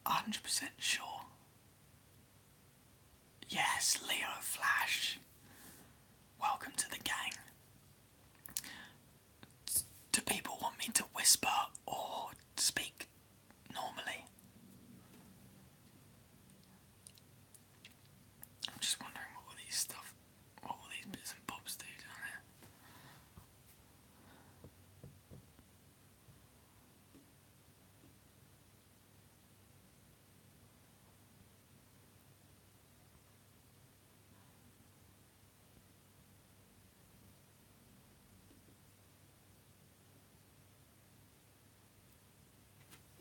100% sure. Yes, Leo Flash. Welcome to the gang. Do people want me to whisper or speak normally? I'm just wondering what all these bits and bobs do down here.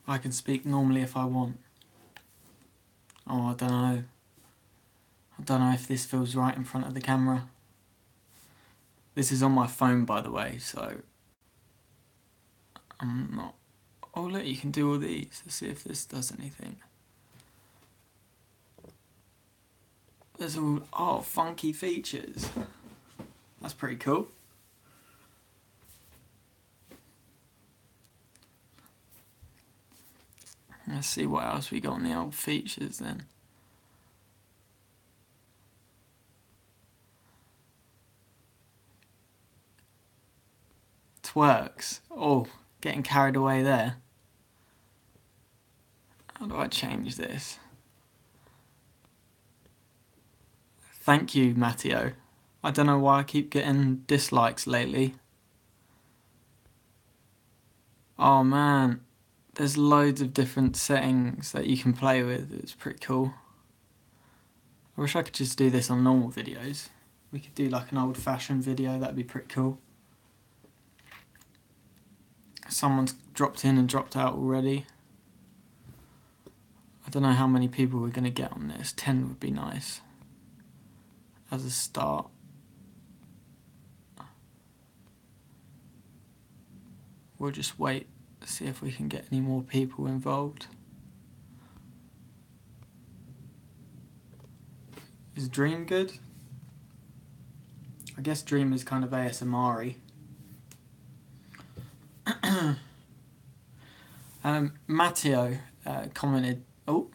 I can speak normally if I want. Oh, I don't know. I don't know if this feels right in front of the camera. This is on my phone, by the way, so I'm not... Oh, look, you can do all these. Let's see if this does anything. There's all... Oh, funky features. That's pretty cool. Let's see what else we got on the old features then. Twerks. Oh, getting carried away there. How do I change this? Thank you, Matteo. I don't know why I keep getting dislikes lately. Oh man, there's loads of different settings that you can play with. It's pretty cool. I wish I could just do this on normal videos. We could do like an old-fashioned video, that'd be pretty cool. Someone's dropped in and dropped out already. I don't know how many people we're going to get on this. 10 would be nice as a start. We'll just wait to see if we can get any more people involved. Is Dream good? I guess Dream is kind of ASMR-y. Matteo commented, oh,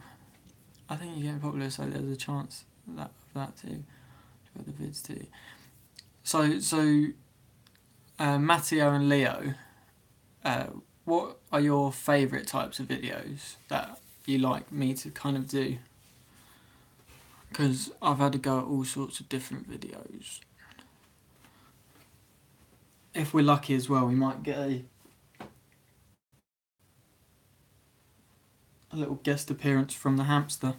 I think you're getting popular, so there's a chance of that too. For the vids too. So Matteo and Leo, what are your favourite types of videos that you like me to kind of do? Because I've had to go at all sorts of different videos. If we're lucky as well, we might get a little guest appearance from the hamster.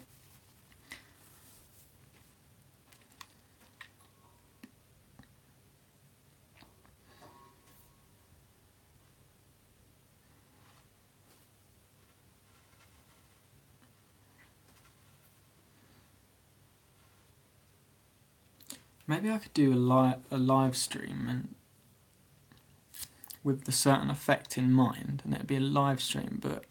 Maybe I could do a live stream and with the certain effect in mind, and it'd be a live stream, but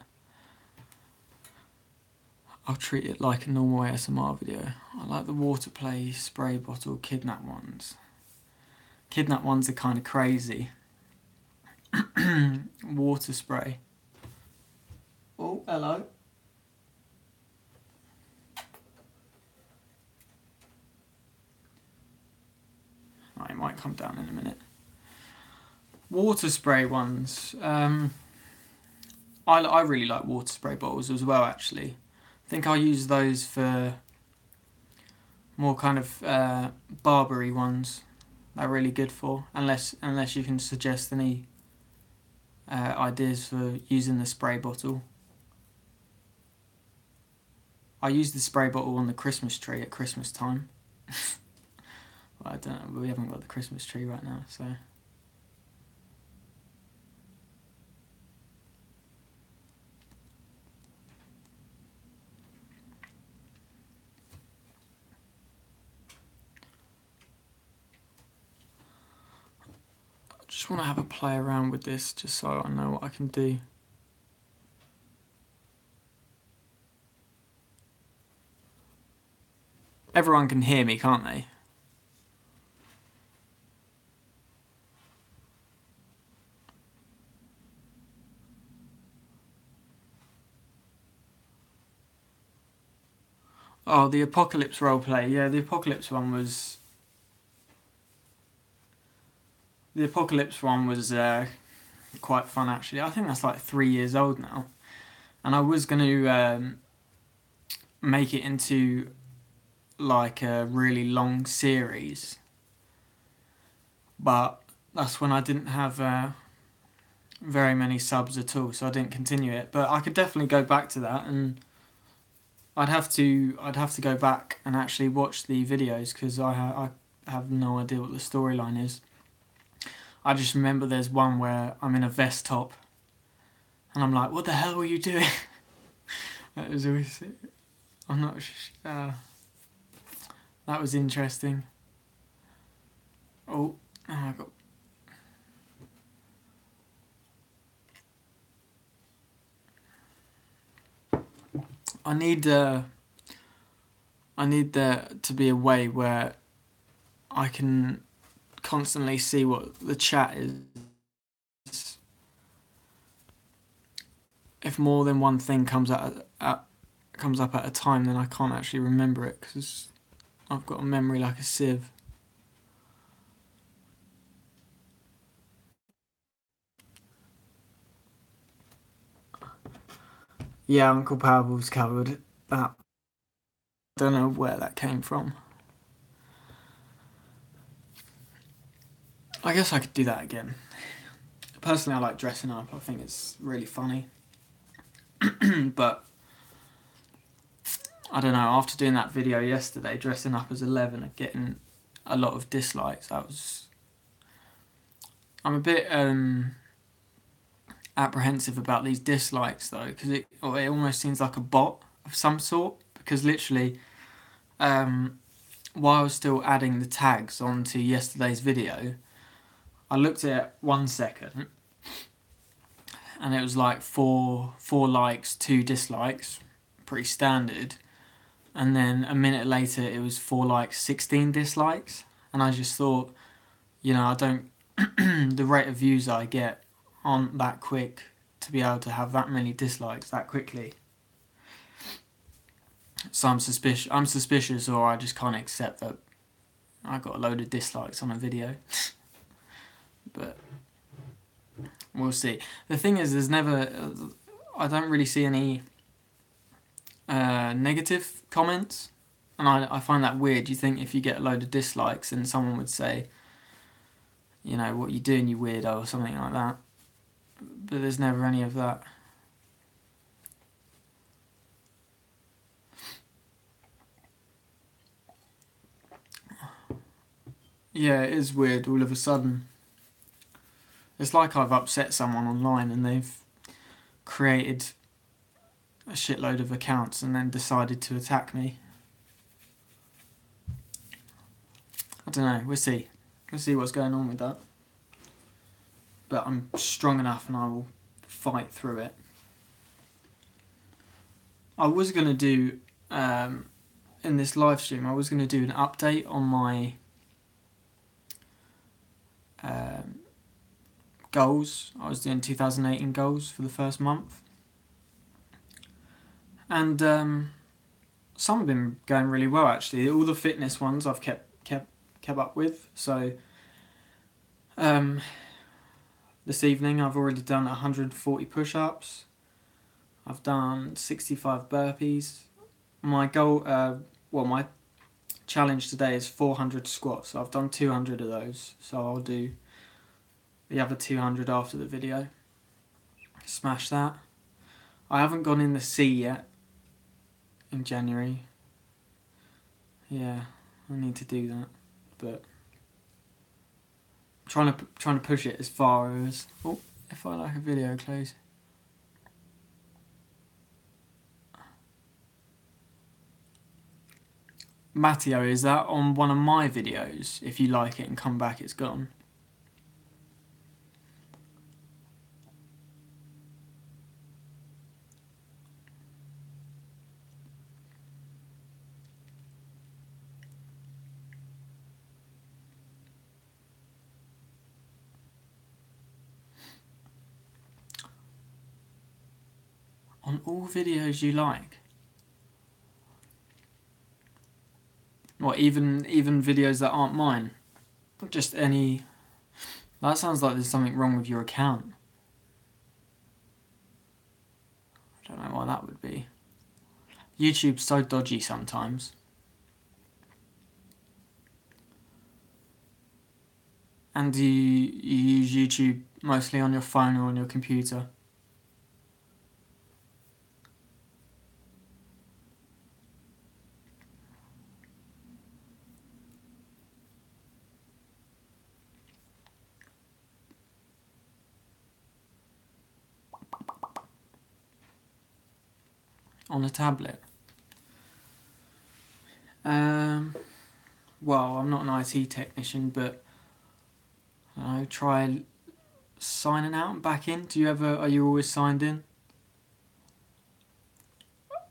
I'll treat it like a normal ASMR video. I like the water play, spray bottle, kidnap ones. Kidnap ones are kind of crazy. Water spray. Oh, hello. Right, it might come down in a minute. Water spray ones. I really like water spray bottles as well, actually. I think I'll use those for more kind of Barbary ones. They're really good for, unless you can suggest any ideas for using the spray bottle. I use the spray bottle on the Christmas tree at Christmas time. Well, I don't know, we haven't got the Christmas tree right now, so... I just want to have a play around with this, just so I know what I can do. Everyone can hear me, can't they? Oh, the Apocalypse roleplay. Yeah, the Apocalypse one was. The Apocalypse one was quite fun actually. I think that's like 3 years old now, and I was going to make it into like a really long series, but that's when I didn't have very many subs at all, so I didn't continue it. But I could definitely go back to that, and I'd have to go back and actually watch the videos because I have no idea what the storyline is. I just remember there's one where I'm in a vest top, and I'm like, "What the hell were you doing?" That was always. I'm not. That was interesting. Oh, I got. I need. I need there to be a way where I can constantly see what the chat is. If more than one thing comes comes up at a time, then I can't actually remember it because I've got a memory like a sieve. Yeah, Uncle Powerball's covered that. Don't know where that came from. I guess I could do that again. Personally, I like dressing up. I think it's really funny. But I don't know. After doing that video yesterday, dressing up as 11 and getting a lot of dislikes, that was. I'm a bit apprehensive about these dislikes though, because it almost seems like a bot of some sort. Because literally, while I was still adding the tags onto yesterday's video, I looked at it 1 second, and it was like four likes, 2 dislikes, pretty standard. And then a minute later, it was 4 likes, 16 dislikes, and I just thought, I don't. The rate of views I get aren't that quick to be able to have that many dislikes that quickly. So I'm suspicious, or I just can't accept that I got a load of dislikes on a video. But we'll see. The thing is, I don't really see any negative comments, and I find that weird. You think if you get a load of dislikes, and someone would say, what you doing, you weirdo, or something like that. But there's never any of that. Yeah, it is weird all of a sudden. It's like I've upset someone online and they've created a shitload of accounts and then decided to attack me. I don't know, we'll see. We'll see what's going on with that. But I'm strong enough and I will fight through it. I was going to do, in this live stream, I was going to do an update on my goals. I was doing 2018 goals for the first month. And some have been going really well actually. All the fitness ones I've kept up with. So this evening I've already done 140 push-ups. I've done 65 burpees. My goal, my challenge today is 400 squats. So I've done 200 of those. So I'll do the other 200 after the video. Smash that. I haven't gone in the sea yet in January. Yeah, I need to do that. But I'm trying to push it as far as... Oh, if I like a video close. Matteo, is that on one of my videos? If you like it and come back, it's gone. On all videos you like. What, even videos that aren't mine? Just any... That sounds like there's something wrong with your account. I don't know why that would be. YouTube's so dodgy sometimes. And do you use YouTube mostly on your phone or on your computer? On a tablet? Well, I'm not an IT technician, but I try signing out and back in. Are you always signed in?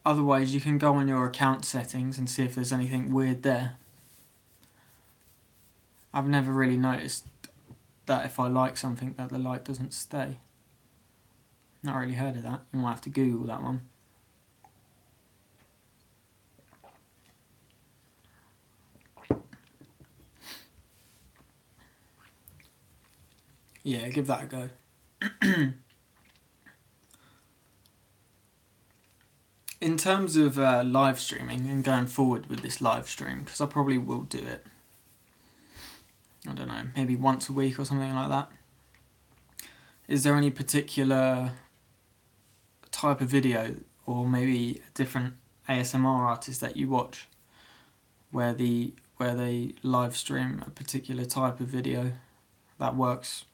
Otherwise, you can go on your account settings and see if there's anything weird there. I've never really noticed that if I like something that the like doesn't stay. Not really heard of that. You might have to Google that one. Yeah, give that a go. In terms of live streaming and going forward with this live stream, because I probably will do it, I don't know, maybe once a week or something like that. Is there any particular type of video or maybe a different ASMR artist that you watch where they live stream a particular type of video that works,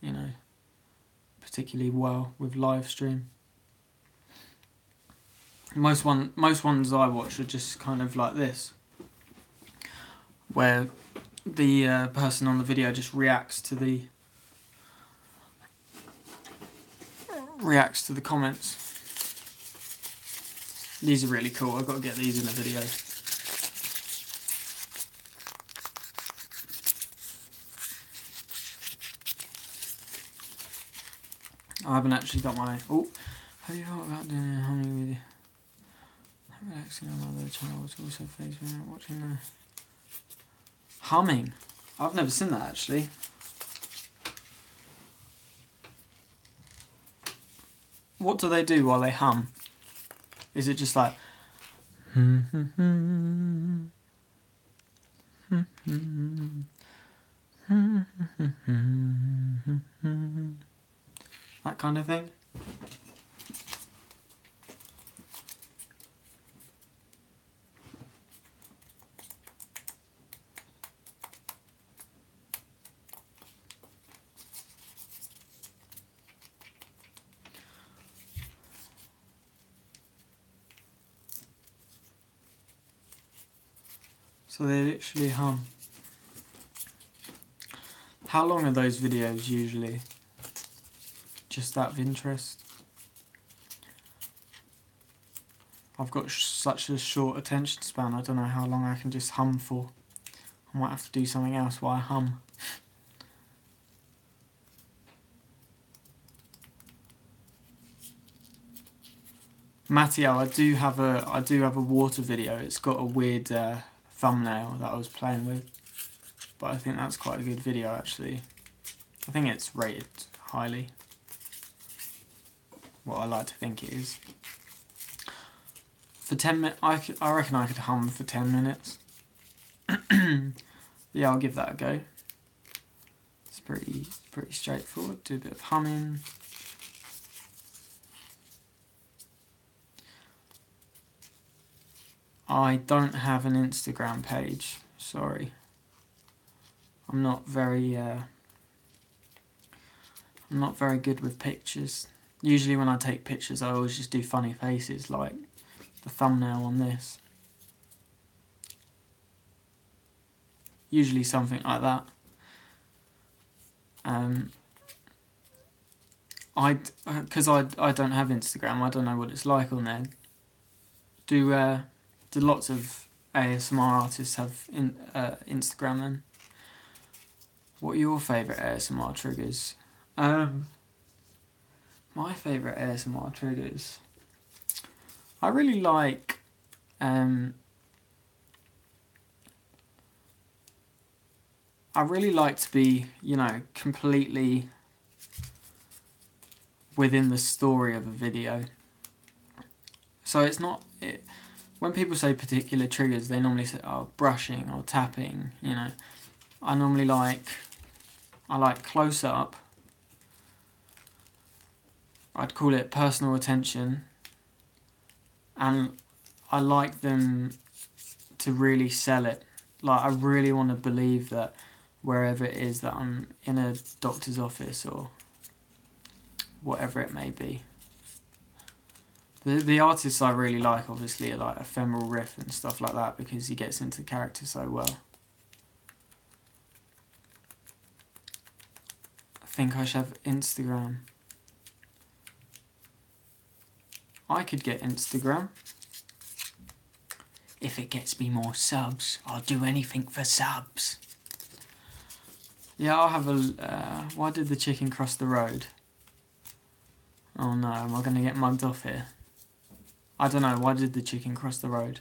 particularly well with live stream? Most ones I watch are just kind of like this, where the person on the video just reacts to the comments. These are really cool. I've got to get these in a video. I haven't actually got my... Oh, have you thought about doing humming with you? Relaxing on other channels, also Facebook, watching the... Humming? I've never seen that actually. What do they do while they hum? Is it just like... that kind of thing? So they literally hum. How long are those videos usually? Just out of interest. I've got such a short attention span, I don't know how long I can just hum for. I might have to do something else while I hum. Matteo, I do have a water video. It's got a weird thumbnail that I was playing with, but I think that's quite a good video actually. I think it's rated highly. What I like to think it is. For 10 minutes, I reckon I could hum for 10 minutes. Yeah, I'll give that a go. It's pretty straightforward. Do a bit of humming. I don't have an Instagram page, sorry. I'm not very good with pictures. Usually when I take pictures I always just do funny faces like the thumbnail on this. Usually something like that. Because I don't have Instagram, I don't know what it's like on there. Do lots of ASMR artists have Instagram then? What are your favourite ASMR triggers? My favourite ASMR triggers... I really like... I really like to be, you know, completely within the story of a video. So it's not... when people say particular triggers, they normally say, oh, brushing or tapping, you know. I normally like close up. I'd call it personal attention. And I like them to really sell it. Like, I really want to believe that wherever it is that I'm in a doctor's office or whatever it may be. The artists I really like, obviously, are like Ephemeral Riff and stuff like that, because he gets into character so well. I think I should have Instagram. I could get Instagram. If it gets me more subs, I'll do anything for subs. Yeah, I'll have a... why did the chicken cross the road? Oh no, am I going to get mugged off here? I don't know, why did the chicken cross the road?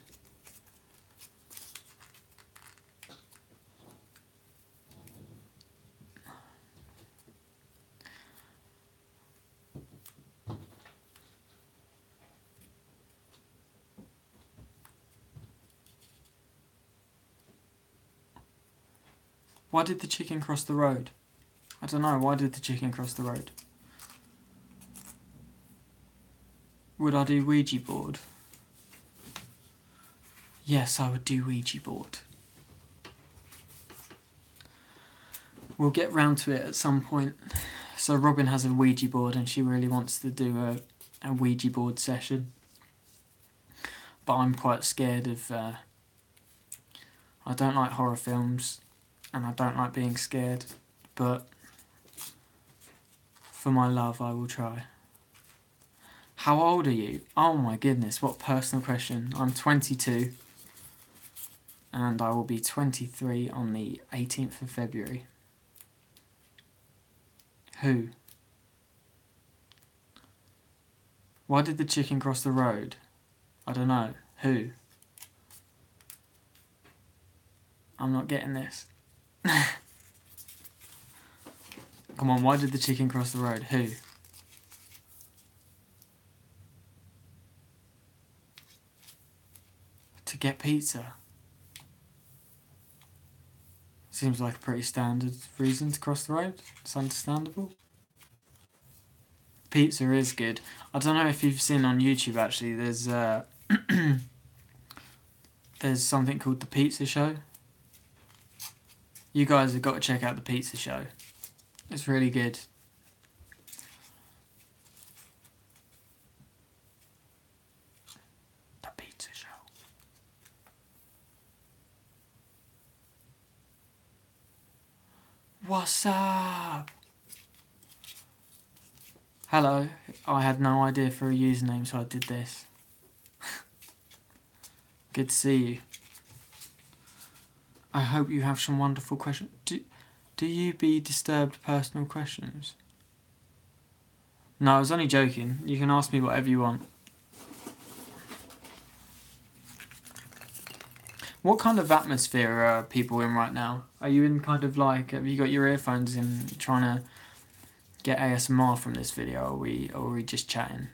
Why did the chicken cross the road? I don't know, why did the chicken cross the road? Would I do Ouija board? Yes, I would do Ouija board. We'll get round to it at some point. So Robin has a Ouija board and she really wants to do a Ouija board session. But I'm quite scared of... I don't like horror films and I don't like being scared. But for my love, I will try. How old are you? Oh my goodness, what personal question. I'm 22 and I will be 23 on the 18th of February. Who? Why did the chicken cross the road? I don't know. Who? I'm not getting this. Come on, why did the chicken cross the road? Who? To get pizza. Seems like a pretty standard reason to cross the road. It's understandable. Pizza is good. I don't know if you've seen on YouTube, actually, there's there's something called The Pizza Show. You guys have got to check out The Pizza Show. It's really good. The Pizza Show. What's up? Hello. I had no idea for a username, so I did this. Good to see you. I hope you have some wonderful questions. Do you be disturbed personal questions? No, I was only joking. You can ask me whatever you want. What kind of atmosphere are people in right now? Are you in kind of like, have you got your earphones in trying to get ASMR from this video, or are we just chatting?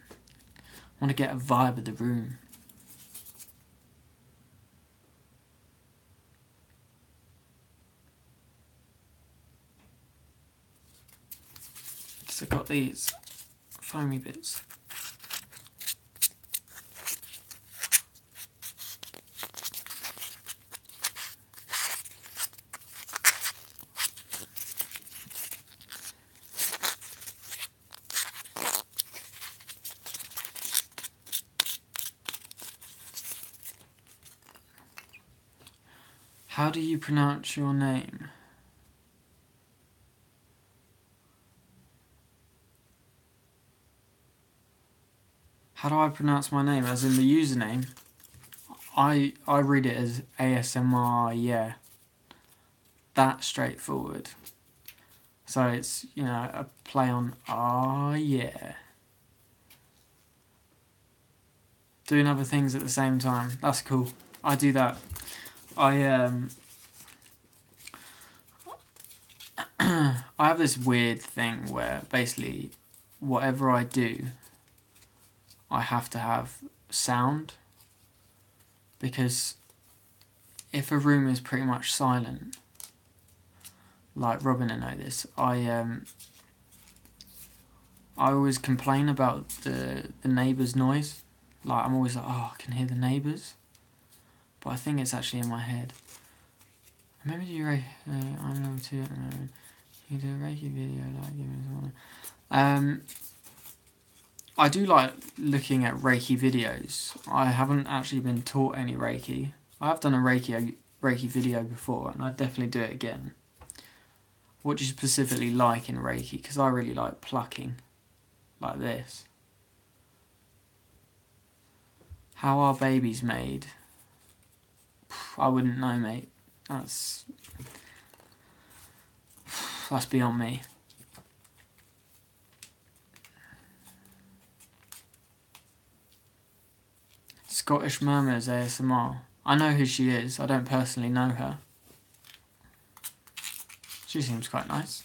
I want to get a vibe of the room. So I've got these foamy bits. How do you pronounce your name? How do I pronounce my name? As in the username? I read it as ASMR, yeah. That straightforward. So it's, you know, a play on, ah, yeah. Doing other things at the same time. That's cool. I do that. I have this weird thing where basically whatever I do, I have to have sound, because if a room is pretty much silent, like Robin and I know this, I always complain about the neighbours' noise. Like, I'm always like, oh, I can hear the neighbours. But I think it's actually in my head. Maybe do I'm level 2 at the moment. You do a Reiki video, like, give me some. I do like looking at Reiki videos. I haven't actually been taught any Reiki. I have done a Reiki video before, and I'd definitely do it again. What do you specifically like in Reiki? Because I really like plucking. Like this. How are babies made? I wouldn't know, mate. That's beyond me. Scottish Murmurs ASMR. I know who she is. I don't personally know her. She seems quite nice.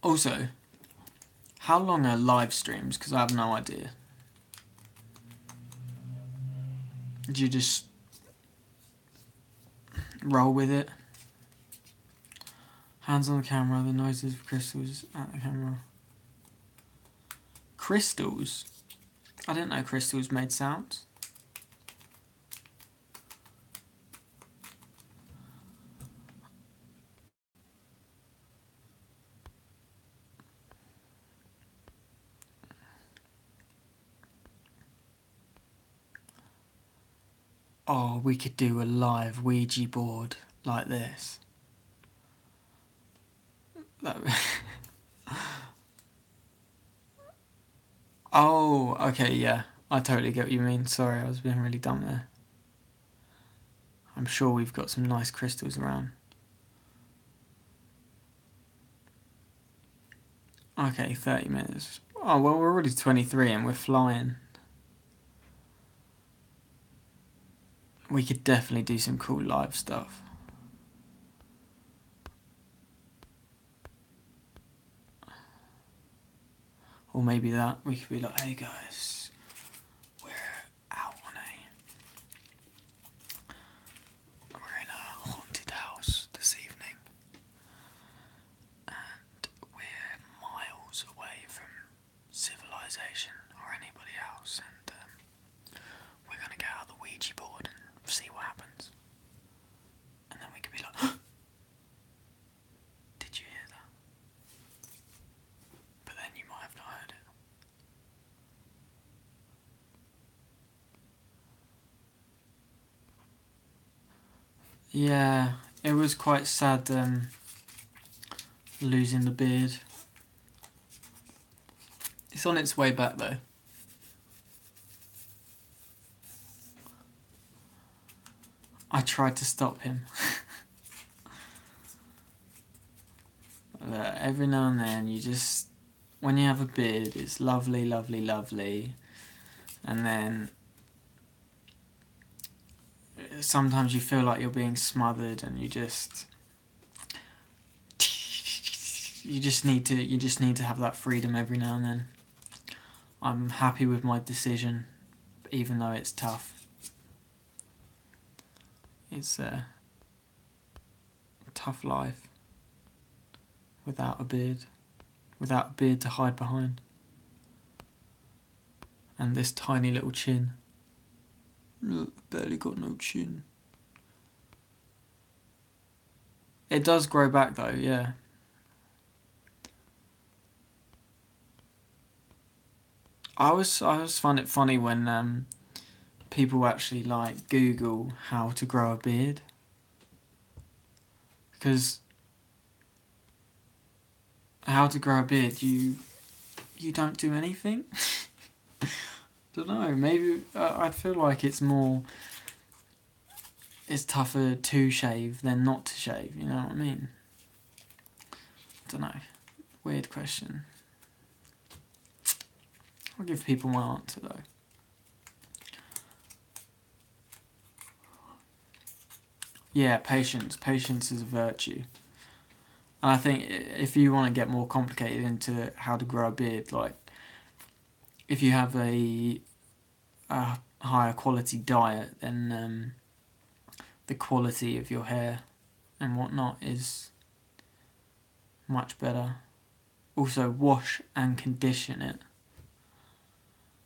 Also, how long are live streams? Because I have no idea. Do you just roll with it? Hands on the camera, the noises of crystals at the camera. Crystals? I didn't know crystals made sounds. Oh, we could do a live Ouija board like this. Oh, okay, yeah. I totally get what you mean. Sorry, I was being really dumb there. I'm sure we've got some nice crystals around. Okay, 30 minutes. Oh, well, we're already 23 and we're flying. We could definitely do some cool live stuff. Or maybe that. We could be like, hey guys, we're out on we're in a haunted house this evening. And we're miles away from civilization or anybody else. And we're going to get out the Ouija board and see what happens. And then we could be like, did you hear that? But then you might have not heard it. Yeah, it was quite sad losing the beard. It's on its way back though. I tried to stop him. Every now and then you just, when you have a beard, it's lovely, lovely, lovely. And then sometimes you feel like you're being smothered and you just need to have that freedom every now and then. I'm happy with my decision, even though it's tough. It's a tough life without a beard to hide behind, and this tiny little chin. Look, barely got no chin. It does grow back though, yeah. I always find it funny when people actually like Google how to grow a beard, because how to grow a beard, you don't do anything. Don't know, maybe I feel like it's more it's tougher to shave than not to shave, you know what I mean? I don't know. Weird question. I'll give people my answer though. Yeah, patience. Patience is a virtue. And I think if you want to get more complicated into how to grow a beard, like if you have a higher quality diet, then the quality of your hair and whatnot is much better. Also, wash and condition it.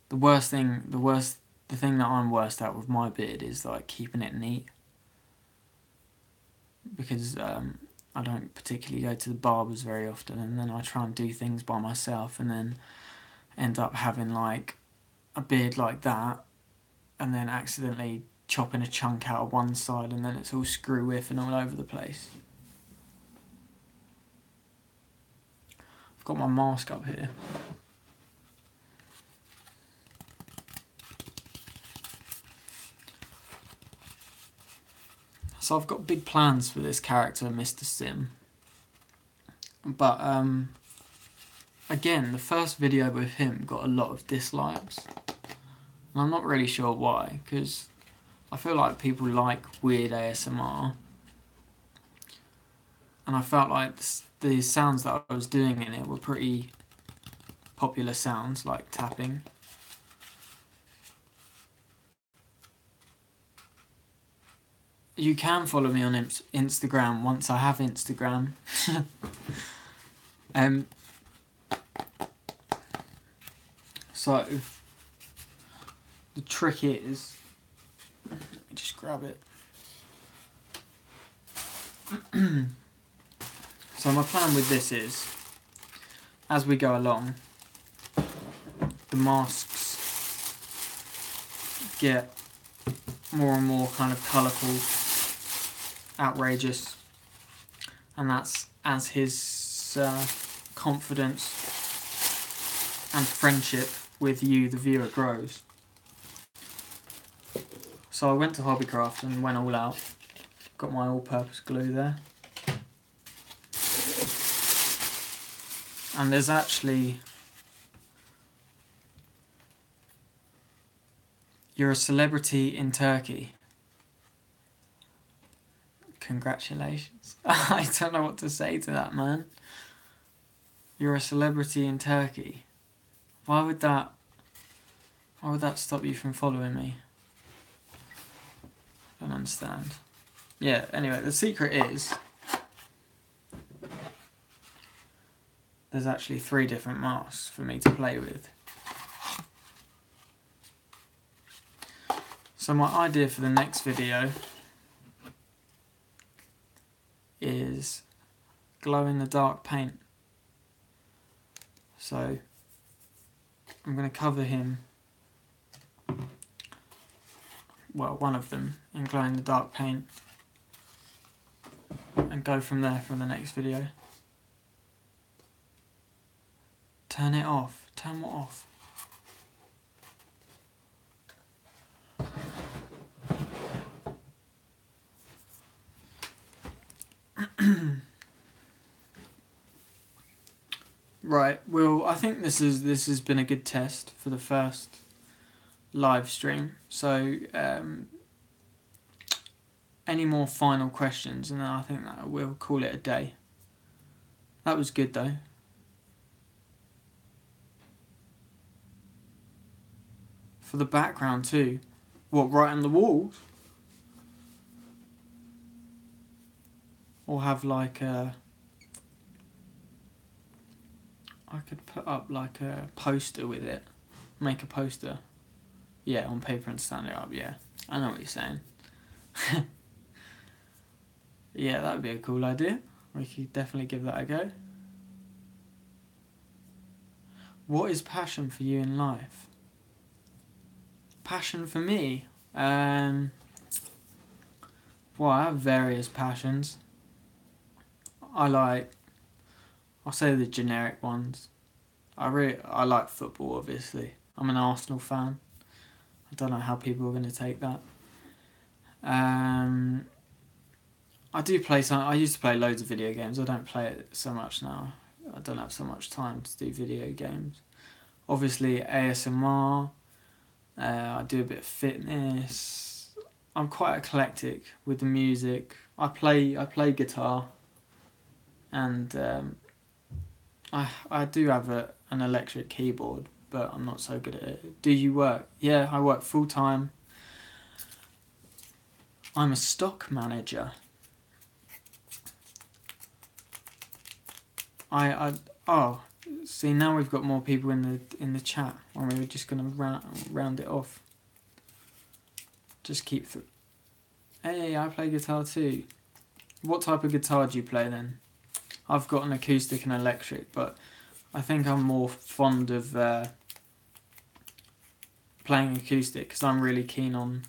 The thing that I'm worst at with my beard is like keeping it neat, because I don't particularly go to the barbers very often, and then I try and do things by myself, and then end up having like a beard like that, and then accidentally chopping a chunk out of one side, and then it's all screw with and all over the place. I've got my mask up here. So I've got big plans for this character, Mr. Sim. But again, the first video with him got a lot of dislikes. And I'm not really sure why, because I feel like people like weird ASMR. And I felt like the sounds that I was doing in it were pretty popular sounds, like tapping. You can follow me on Instagram once I have Instagram. So the trick is, let me just grab it. So my plan with this is, as we go along, the masks get more and more kind of colourful, outrageous, and that's as his confidence and friendship with you, the viewer, grows. So I went to Hobbycraft and went all out. Got my all-purpose glue there. And there's actually... You're a celebrity in Turkey. Congratulations. I don't know what to say to that, man. You're a celebrity in Turkey. Why would that stop you from following me? I don't understand. Yeah, anyway, the secret is there's actually 3 different masks for me to play with. So my idea for the next video is glow-in-the-dark paint. So I'm going to cover him, well, one of them, in glow-in-the-dark paint, and go from there for the next video. Turn it off. Turn what off? Right, well, I think this has been a good test for the first live stream. So, any more final questions, and then I think that we'll call it a day. That was good though. For the background too. What, right on the walls? Or have like a... I could put up like a poster with it. Make a poster. Yeah, on paper and stand it up, yeah. I know what you're saying. Yeah, that would be a cool idea. We could definitely give that a go. What is passion for you in life? Passion for me? Well, I have various passions. I'll say the generic ones. I like football, obviously. I'm an Arsenal fan. I don't know how people are going to take that. I do play some. I used to play loads of video games. I don't play it so much now. I don't have so much time to do video games. Obviously ASMR. I do a bit of fitness. I'm quite eclectic with the music. I play guitar, and I do have an electric keyboard, but I'm not so good at it. Do you work? Yeah, I work full time. I'm a stock manager. Oh, see, now we've got more people in the chat, and we were just gonna round it off. Just keep through. Hey, I play guitar too. What type of guitar do you play then? I've got an acoustic and electric, but I think I'm more fond of playing acoustic because I'm really keen on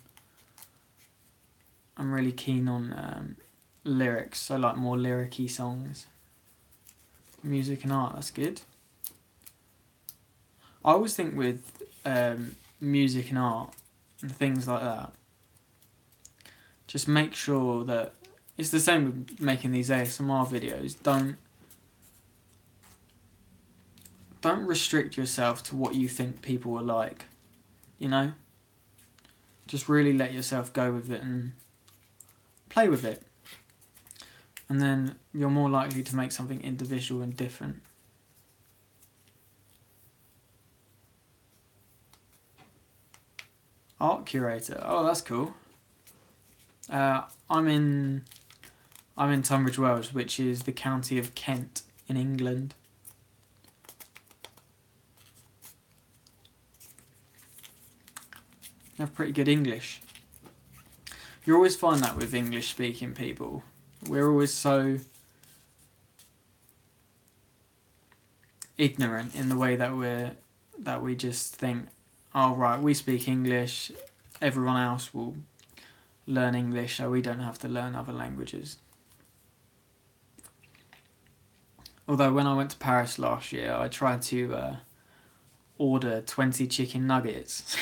lyrics. So like more lyric-y songs. Music and art, that's good. I always think with music and art and things like that, just make sure that it's the same with making these ASMR videos. Don't restrict yourself to what you think people will like, you know? Just really let yourself go with it and play with it. And then you're more likely to make something individual and different. Art curator. Oh, that's cool. I'm in Tunbridge Wells, which is the county of Kent in England. You have pretty good English. You always find that with English speaking people. We're always so ignorant in the way that we just think, oh right, we speak English, everyone else will learn English, so we don't have to learn other languages. Although when I went to Paris last year, I tried to order 20 chicken nuggets.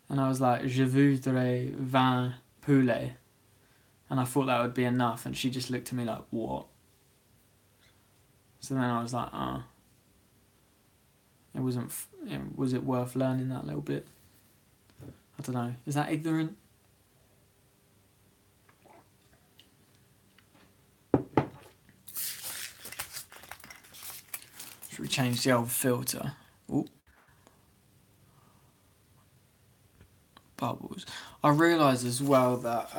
And I was like, je voudrais 20 poulet. And I thought that would be enough, and she just looked at me like, what? So then I was like, was it worth learning that little bit? I don't know. Is that ignorant? Should we change the old filter? Ooh. Bubbles. I realise as well that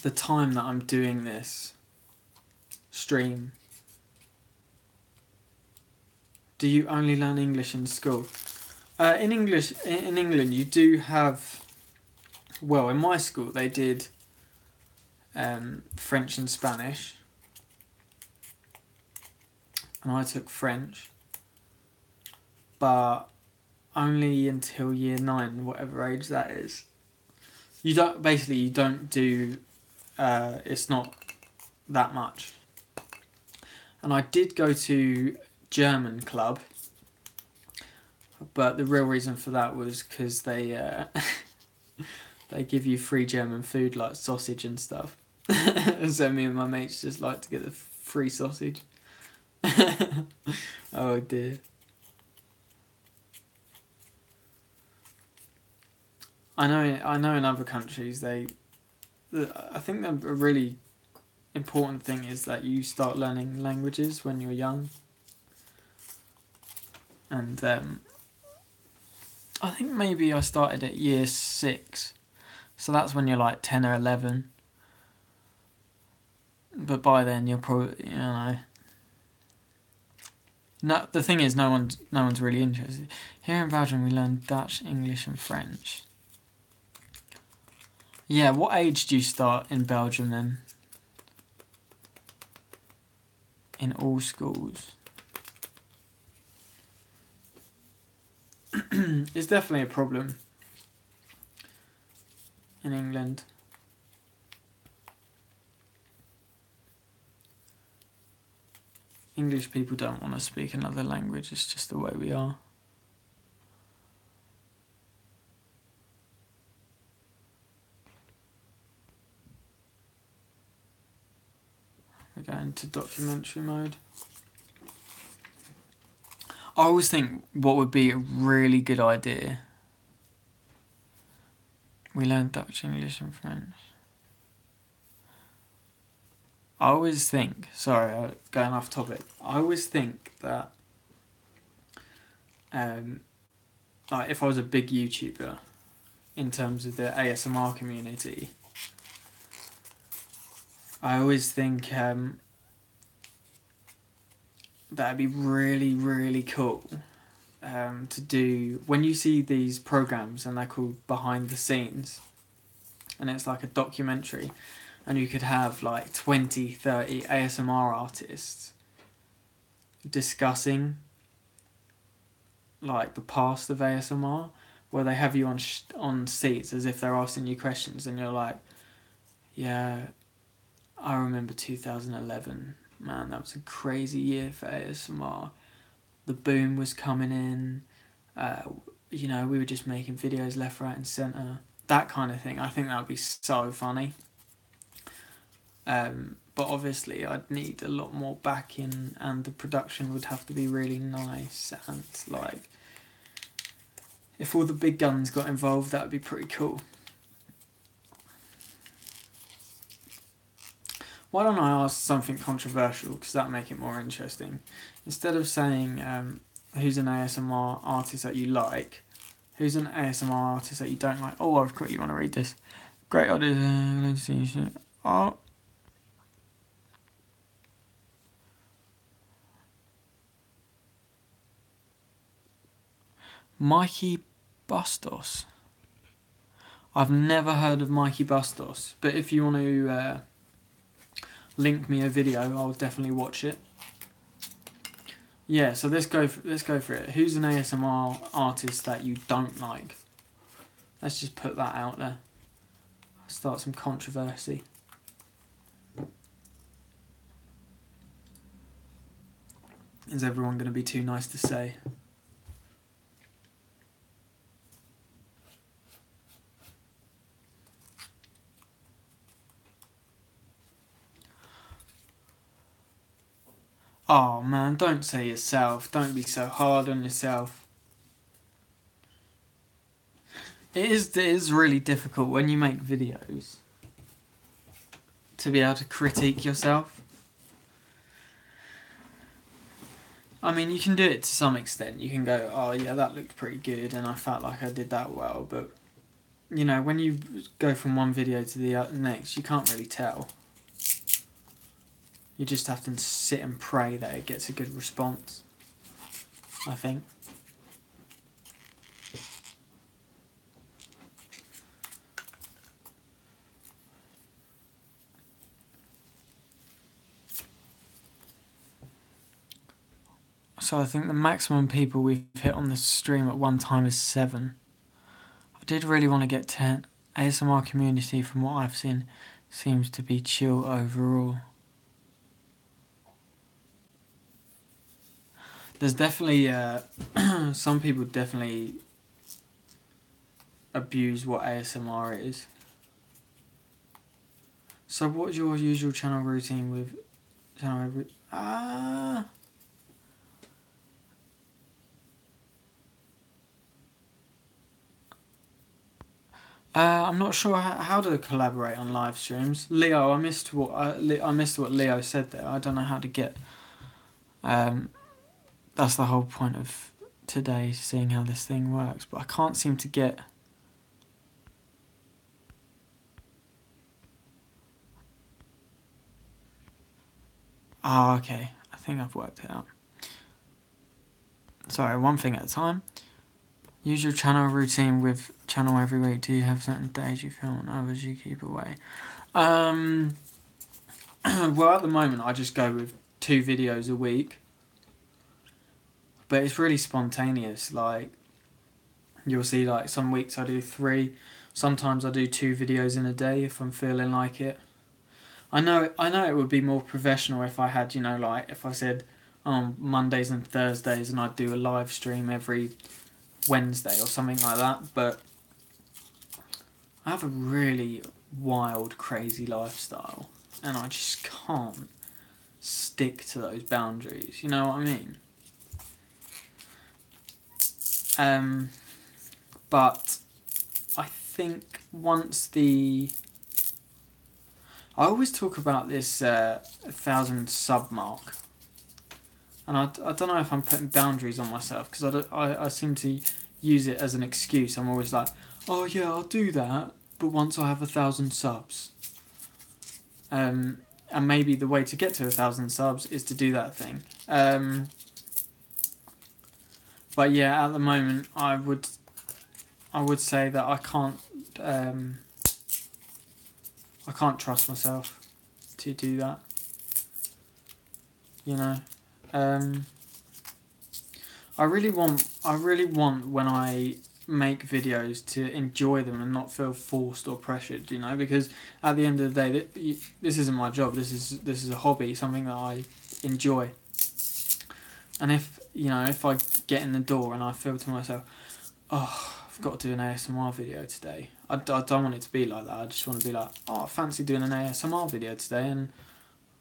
the time that I'm doing this stream, do you only learn English in school? In England, you do have. Well, in my school, they did French and Spanish, and I took French, but only until year 9, whatever age that is. You don't do. It's not that much. And I did go to German club, but the real reason for that was because they they give you free German food like sausage and stuff. So me and my mates just like to get the free sausage. Oh dear. I know in other countries I think a really important thing is that you start learning languages when you're young. And I think maybe I started at year 6. So that's when you're like 10 or 11. But by then you're probably, No, the thing is, no one's really interested. Here in Belgium we learn Dutch, English and French. Yeah, what age do you start in Belgium then? In all schools. It's definitely a problem in England. English people don't want to speak another language, it's just the way we are. into documentary mode. I always think what would be a really good idea. We learned Dutch, English and French. I always think, sorry, going off topic, I always think that like if I was a big YouTuber in terms of the ASMR community, I always think that'd be really, really cool to do. When you see these programs and they're called behind the scenes, and it's like a documentary, and you could have like 20, 30 ASMR artists discussing like the past of ASMR, where they have you on seats as if they're asking you questions, and you're like, yeah, I remember 2011. Man, that was a crazy year for ASMR. The boom was coming in. You know, we were just making videos left, right, and centre. That kind of thing. I think that would be so funny. But obviously, I'd need a lot more backing, and the production would have to be really nice. And like, if all the big guns got involved, that would be pretty cool. Why don't I ask something controversial, because that'll make it more interesting. Instead of saying who's an ASMR artist that you like, who's an ASMR artist that you don't like? Oh, I've quickly want to read this. Great artist. Oh. Mikey Bustos. I've never heard of Mikey Bustos, but if you want to link me a video, I'll definitely watch it. Yeah, so let's go for it. Who's an ASMR artist that you don't like? Let's just put that out there. Start some controversy. Is everyone going to be too nice to say? Oh man, don't say yourself. Don't be so hard on yourself. It is really difficult when you make videos to be able to critique yourself. I mean, you can do it to some extent. You can go, oh yeah, that looked pretty good and I felt like I did that well. But, you know, when you go from one video to the next, you can't really tell. You just have to sit and pray that it gets a good response, I think. So I think the maximum people we've hit on this stream at one time is 7. I did really want to get 10. ASMR community, from what I've seen, seems to be chill overall. There's definitely, some people definitely abuse what ASMR is. So what's your usual channel routine with I'm not sure how to collaborate on live streams. Leo, I missed what Leo said there. I don't know how to get. That's the whole point of today, seeing how this thing works. But I can't seem to get. Okay. I think I've worked it out. Sorry, one thing at a time. Use your channel routine with channel every week. Do you have certain days you film and others you keep away? Well, at the moment, I just go with 2 videos a week. But it's really spontaneous. Like, you'll see, like, some weeks I do 3. Sometimes I do 2 videos in a day if I'm feeling like it. I know it would be more professional if I had, you know, like, if I said on Mondays and Thursdays and I'd do a live stream every Wednesday or something like that, but I have a really wild, crazy lifestyle and I just can't stick to those boundaries. You know what I mean? But I think once I always talk about this 1,000 sub mark, and I don't know if I'm putting boundaries on myself, because I seem to use it as an excuse. I'm always like, oh yeah, I'll do that, but once I have 1,000 subs. And maybe the way to get to 1,000 subs is to do that thing. But yeah, at the moment, I would say that I can't trust myself to do that. You know, I really want when I make videos to enjoy them and not feel forced or pressured. You know, because at the end of the day, this isn't my job. This is a hobby, something that I enjoy. And if I get in the door and I feel to myself, oh, I've got to do an ASMR video today. I don't want it to be like that. I just want to be like, oh, I fancy doing an ASMR video today, and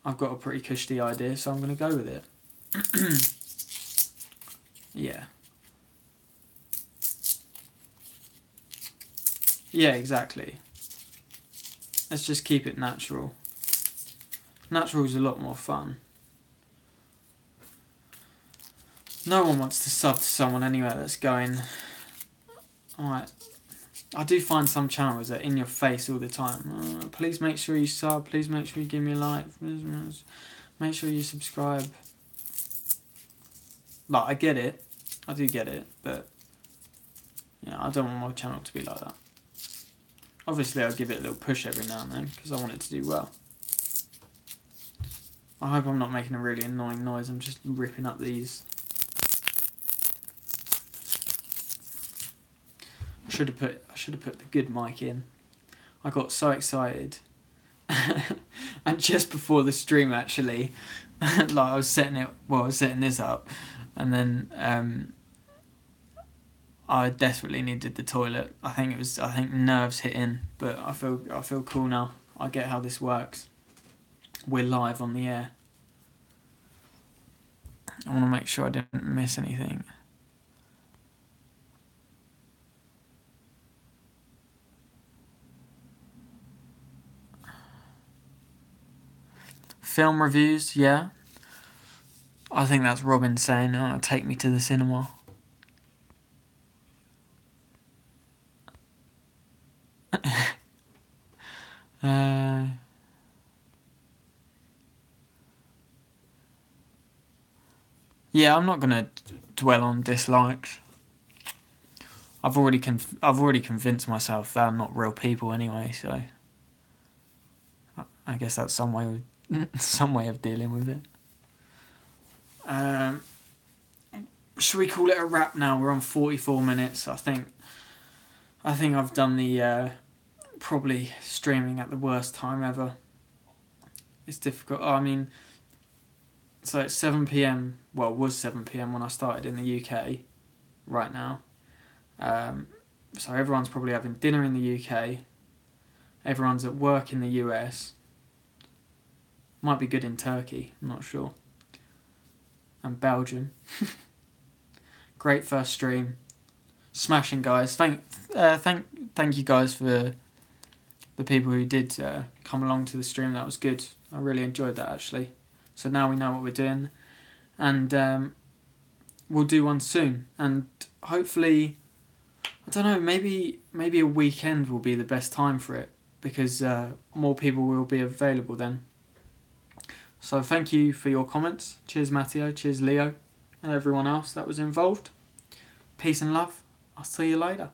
I've got a pretty cushy idea, so I'm going to go with it. Yeah. Yeah, exactly. Let's just keep it natural. Natural is a lot more fun. No one wants to sub to someone anyway that's going, alright, I do find some channels that are in your face all the time. Please make sure you sub, please make sure you give me a like, make sure you subscribe. Like, I get it, I do get it, but I don't want my channel to be like that. Obviously I'll give it a little push every now and then, because I want it to do well. I hope I'm not making a really annoying noise. I'm just ripping up these. I should have put the good mic in. I got so excited. And just before the stream, actually, like I was setting this up, and then I desperately needed the toilet. I think nerves hitting, but I feel cool now. I get how this works. We're live on the air. I want to make sure I didn't miss anything. Film reviews, yeah. I think that's Robin saying, "Oh, take me to the cinema." Yeah, I'm not gonna dwell on dislikes. I've already convinced myself they're not real people anyway, so I guess that's some way of dealing with it. Should we call it a wrap now? We're on 44 minutes. I think I've done the probably streaming at the worst time ever. It's difficult. I mean, so it's 7 p.m. Well, it was 7 p.m. when I started in the UK. Right now, so everyone's probably having dinner in the UK. Everyone's at work in the US. Might be good in Turkey. I'm not sure. And Belgium. Great first stream. Smashing, guys. Thank you guys for the people who did come along to the stream. That was good. I really enjoyed that, actually. So now we know what we're doing, and we'll do one soon. And hopefully, I don't know, maybe a weekend will be the best time for it, because more people will be available then. So thank you for your comments. Cheers, Matteo. Cheers, Leo. And everyone else that was involved. Peace and love. I'll see you later.